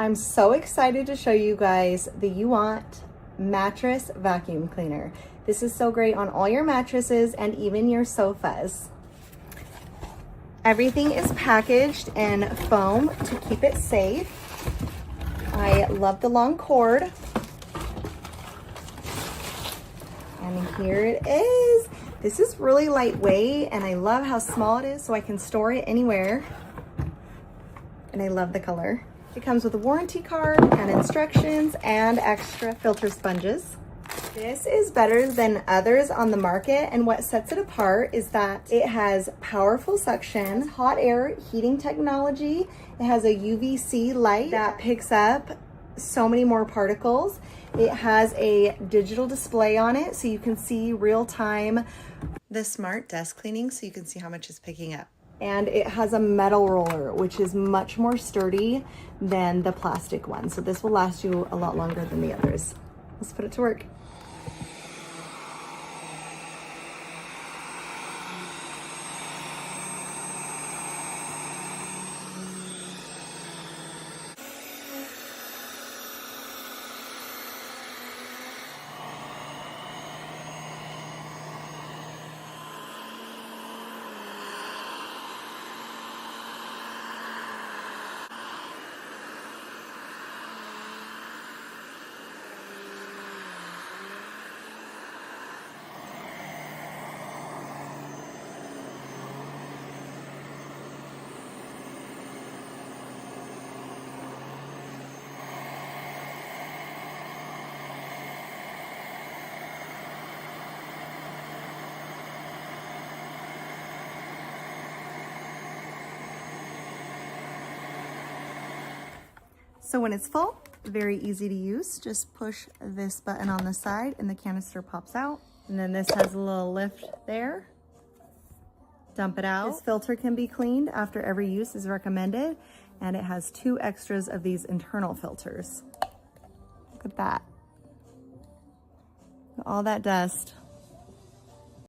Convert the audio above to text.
I'm so excited to show you guys the uwant mattress vacuum cleaner. This is so great on all your mattresses and even your sofas. Everything is packaged in foam to keep it safe. I love the long cord. And here it is. This is really lightweight and I love how small it is so I can store it anywhere. And I love the color. It comes with a warranty card and instructions and extra filter sponges. This is better than others on the market, and what sets it apart is that it has powerful suction, hot air heating technology. It has a UV-C light that picks up so many more particles. It has a digital display on it so you can see real time the smart desk cleaning so you can see how much it's picking up. And it has a metal roller, which is much more sturdy than the plastic one. So this will last you a lot longer than the others. Let's put it to work. So when it's full, very easy to use. Just push this button on the side and the canister pops out. And then this has a little lift there. Dump it out. This filter can be cleaned after every use is recommended. And it has 2 extras of these internal filters. Look at that. All that dust.